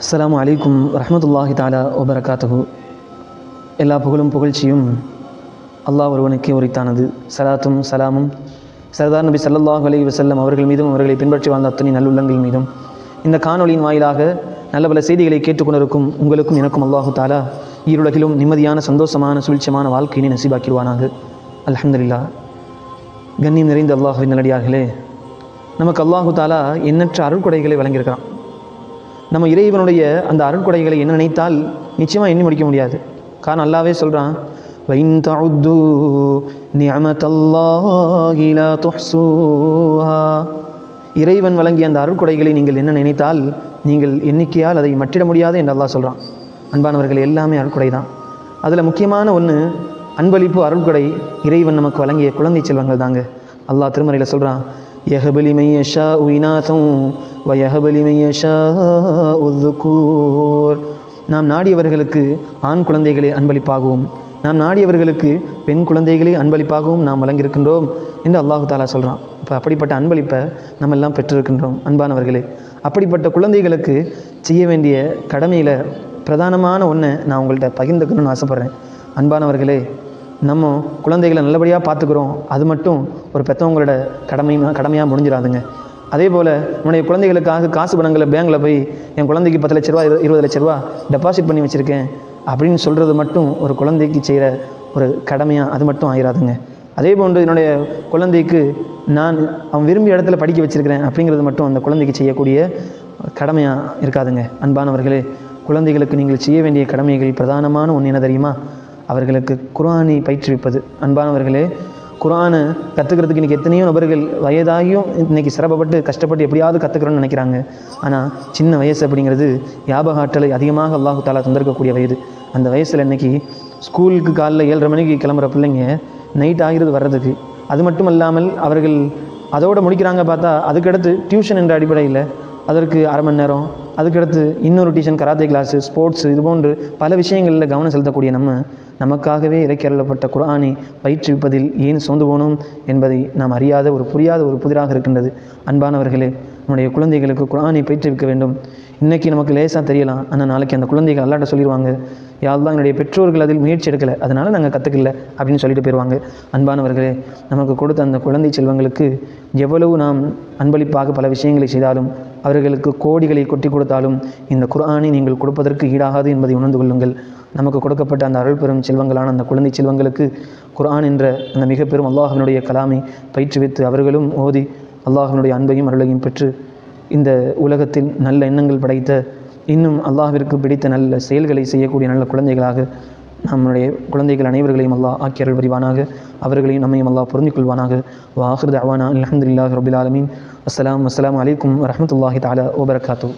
அஸ்ஸலாமு அலைக்கும் வரஹ்மத்துல்லாஹி தஆலா வபரகாத்துஹு. எல்லா புகழும் புகழ்ச்சியும் அல்லாஹ் ஒருவனுக்கே உரித்தானது. சலாத்தும் சலாமும் சர்தார் நபி ஸல்லல்லாஹு அலைஹி வஸல்லம் அவர்கள் மீதும் அவர்களை பின்பற்றி வாழ்ந்த அத்தனை நல்லுள்ளங்கள் மீதும் இந்த காணொலியின் வாயிலாக நல்ல பல செய்திகளை கேட்டுக்கொண்டிருக்கும் உங்களுக்கும் எனக்கும் அல்லாஹு தஆலா ஈருலகிலும் நிம்மதியான சந்தோஷமான சுபிட்சமான வாழ்க்கையினை நசீபாக்கிடுவானாக. அல்ஹம்துலில்லாஹ். கண்ணியம் நிறைந்த அல்லாஹுவின் நல்லடியார்களே, நமக்கு அல்லாஹு தஆலா எண்ணற்ற அருள்கொடைகளை வழங்கியிருக்கிறான். நம்ம இறைவனுடைய அந்த அருள்கொடைகளை என்ன நினைத்தால் நிச்சயமாக எண்ணி முடிக்க முடியாது. காரணம் அல்லாஹ்வே சொல்கிறான், வைன் தஉது நிஅமத்தல்லாஹி லா துஹ்ஸூஹா. இறைவன் வழங்கிய அந்த அருள்கொடைகளை நீங்கள் என்ன நினைத்தால் நீங்கள் எண்ணிக்கையால் அதை மட்டிட முடியாது என்று அல்லாஹ் சொல்கிறான். அன்பானவர்கள், எல்லாமே அருள்கொடை தான். அதில் முக்கியமான ஒன்று அன்பளிப்பு அருள்கொடை. இறைவன் நமக்கு வழங்கிய குழந்தை செல்வங்கள் தாங்க. அல்லாஹ் திருமறையில் சொல்கிறான், யஹபலி மையஷா உயினாத்தும் வயஹபலி மையஷா உதுக்கூர். நாம் நாடியவர்களுக்கு ஆண் குழந்தைகளை அன்பளிப்பாகவும் நாம் நாடியவர்களுக்கு பெண் குழந்தைகளை அன்பளிப்பாகவும் நாம் வழங்கியிருக்கின்றோம் என்று அல்லாஹு தாலா சொல்கிறான். இப்போ அப்படிப்பட்ட அன்பளிப்பை நம்ம எல்லாம் பெற்றிருக்கின்றோம். அன்பானவர்களே, அப்படிப்பட்ட குழந்தைகளுக்கு செய்ய வேண்டிய கடமையில் பிரதானமான ஒன்று நான் உங்கள்கிட்ட பகிர்ந்துக்கணும்னு ஆசைப்பட்றேன். அன்பானவர்களே, நம்ம குழந்தைகளை நல்லபடியாக பார்த்துக்கிறோம், அது மட்டும் ஒரு பெற்றவங்களோட கடமையாக முடிஞ்சிடாதுங்க. அதே போல் நம்முடைய குழந்தைகளுக்காக காசு பணங்களை பேங்கில் போய் என் குழந்தைக்கு 10 லட்ச ரூபா 20 லட்ச ரூபா டெபாசிட் பண்ணி வச்சுருக்கேன் அப்படின்னு சொல்கிறது மட்டும் ஒரு குழந்தைக்கு செய்கிற ஒரு கடமையாக அது மட்டும் ஆயிடாதுங்க. அதே போன்று என்னுடைய குழந்தைக்கு நான் அவன் விரும்பிய இடத்துல படிக்க வச்சுருக்கிறேன் அப்படிங்கிறது மட்டும் அந்த குழந்தைக்கு செய்யக்கூடிய கடமையாக இருக்காதுங்க. அன்பானவர்களே, குழந்தைகளுக்கு நீங்கள் செய்ய வேண்டிய கடமைகள் பிரதானமான ஒன்று என்ன தெரியுமா? அவர்களுக்கு குர்ஆனை பயிற்றுவிப்பது. அன்பானவர்களே, குர்ஆனை கற்றுக்கிறதுக்கு இன்றைக்கி எத்தனையோ நபர்கள் வயதாகியும் இன்றைக்கி சிரமப்பட்டு கஷ்டப்பட்டு எப்படியாவது கற்றுக்கிறோன்னு நினைக்கிறாங்க. ஆனால் சின்ன வயசு அப்படிங்கிறது ஞாபக ஆற்றலை அதிகமாக அல்லாஹு தாலா தந்திருக்கக்கூடிய வயது. அந்த வயசில் இன்றைக்கி ஸ்கூலுக்கு காலைல 7:30 மணிக்கு கிளம்புற பிள்ளைங்க நைட் ஆகிறது வர்றதுக்கு. அது மட்டும் இல்லாமல் அவர்கள் அதோடு முடிக்கிறாங்க பார்த்தா அதுக்கடுத்து டியூஷன் என்ற அடிப்படையில் அதற்கு அரை மணி நேரம், அதுக்கடுத்து இன்னொரு டியூஷன், கராத்தே கிளாஸு, ஸ்போர்ட்ஸு, இது போன்று பல விஷயங்களில் கவனம் செலுத்தக்கூடிய நமக்காகவே இறக்கி அருளப்பட்ட குர்ஆனை பயிற்றுவிப்பதில் ஏன் சோர்ந்து போனோம் என்பதை நாம் அறியாத புரியாத ஒரு புதிராக இருக்கின்றது. அன்பானவர்களே, நம்முடைய குழந்தைகளுக்கு குர்ஆனை பயிற்றுவிக்க வேண்டும். இன்றைக்கி நமக்கு லேசாக தெரியலாம், ஆனால் நாளைக்கு அந்த குழந்தைகள் அல்லாஹ்ட்ட சொல்லிடுவாங்க, யா அல்லாஹ், என்னுடைய பெற்றோர்கள் அதில் முயற்சி எடுக்கலை, அதனால் நாங்கள் கற்றுக்கல அப்படின்னு சொல்லிட்டு போயிடுவாங்க. அன்பானவர்களே, நமக்கு கொடுத்த அந்த குழந்தை செல்வங்களுக்கு எவ்வளவு நாம் அன்பளிப்பாக பல விஷயங்களை செய்தாலும், அவர்களுக்கு கோடிகளை கொட்டி கொடுத்தாலும் இந்த குர்ஆனை நீங்கள் கொடுப்பதற்கு ஈடாகாது என்பதை உணர்ந்து கொள்ளுங்கள். நமக்கு கொடுக்கப்பட்ட அந்த அருள் பெரும் செல்வங்களான அந்த குழந்தை செல்வங்களுக்கு குர்ஆன் என்ற அந்த மிக பெரும் அல்லாஹ்வினுடைய கலாமை பயிற்றுவித்து அவர்களும் ஓதி அல்லாஹ்வினுடைய அன்பையும் அருளையும் பெற்று இந்த உலகத்தில் நல்ல எண்ணங்கள் படைத்த, இன்னும் அல்லாஹ்விற்கு பிடித்த நல்ல செயல்களை செய்யக்கூடிய நல்ல குழந்தைகளாக நம்முடைய குழந்தைகள் அனைவர்களையும் அல்லாஹ் ஆக்கி அருள் புரிவானாக. அவர்களையும் நம்மையும் அல்லாஹ் பொருந்திக் கொள்வானாக. வ ஆகிரு தஅவானா அல்ஹம்துலில்லாஹி ரப்பில் ஆலமீன். அஸ்ஸலாமு அலைக்கும் வரஹ்மத்துல்லாஹி தஆலா வபரகாத்துஹு.